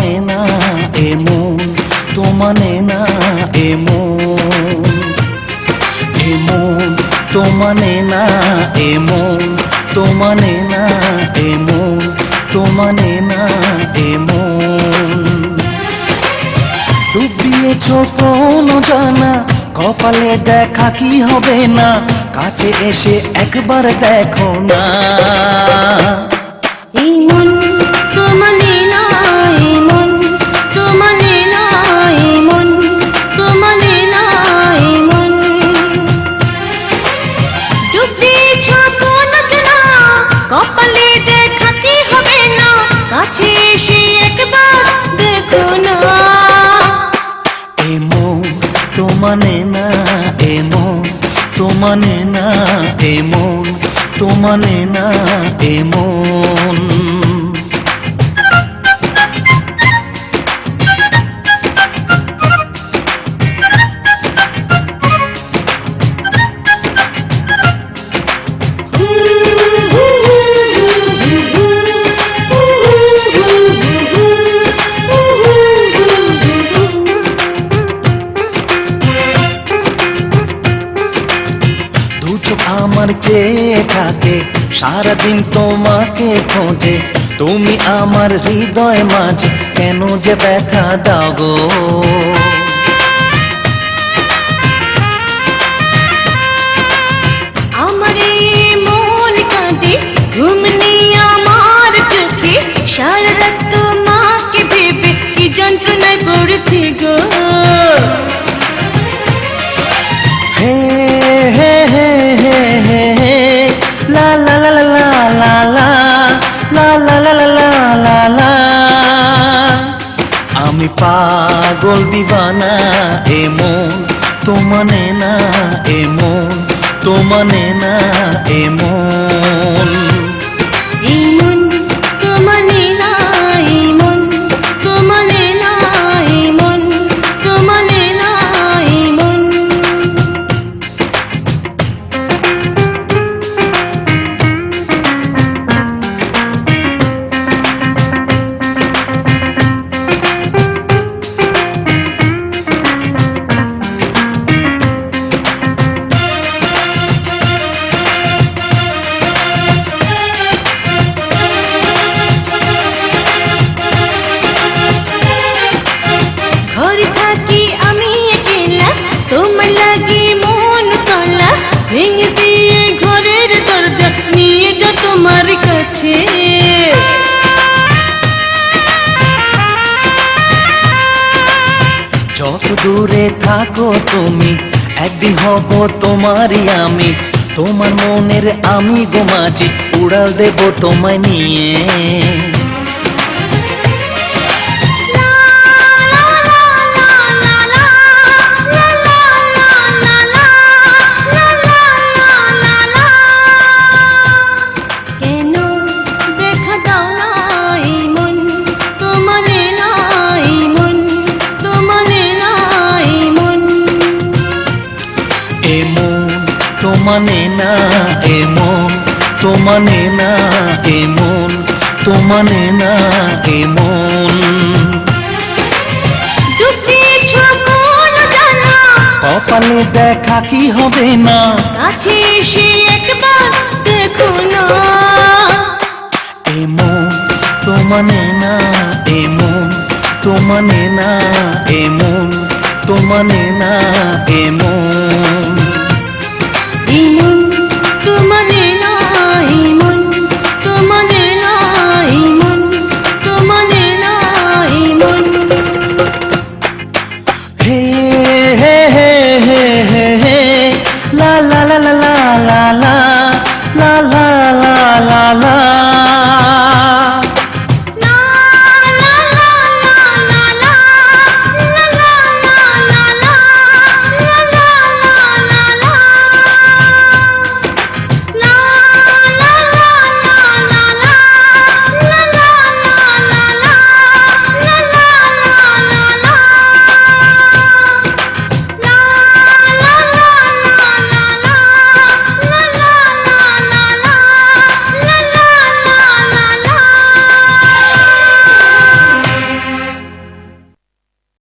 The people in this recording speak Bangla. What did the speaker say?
মানে না এমন, তো মানে না এমন, এমন তো মানে না এমন, তো মানে না এমন, তো মানে না এমন। ডুব দিয়েছ কোন জানা, কপালে দেখা কি হবে না, কাছে এসে একবার দেখো না। কপালে দেখা কি হবে না, কাছে এসে একবার দেখো না। এমন তো মানে না এমন, তো মানে না এমন, তো মানে না এমন। আমার চেয়ে থাকে সারাদিন তোমাকে খোঁজে, তুমি আমার হৃদয় মাঝে কেন যে ব্যথা দাও গো। আমার মন কাঁদে, ঘুম নেই আমার চোখে, সারা রাত তোমাকে ভেবে কি যন্ত্রণায় পড়েছি গো। হে হে হে হে হে হে লা লা লা লা লা লা লা লা লা লা লা লা লা। আমি পাগল দিবানা এমন, তো মানে না এমন, তো মানে না এমন। এমন তো মানে না এমন, তো মানে না এমন, তো মানে না এমন। ঘরে থাকি আমি একলা, তোমার লাগি মন তলা, ভেঙে দিয়ে ঘরের দরজা নিয়ে যা তোমার কাছে। যত দূরে থাকো তুমি, একদিন হব তোমারই আমি, তোমার মনের আমি গোমাছি, উড়াল দেব তোমায় নিয়ে। কেন দেখা দাও না এমন, তো মানে না এমন, তো মানে না এমন। এমন তো মানে না এমন, তো মানে না এমন, তো মানে না এমন। ডুব দিয়েছ কোন জানা, কপালে দেখা কি হবে না, কাছে এসে একবার দেখো না। এমন তো মানে না এমন, তো মানে না এমন, তো মানে না এমন।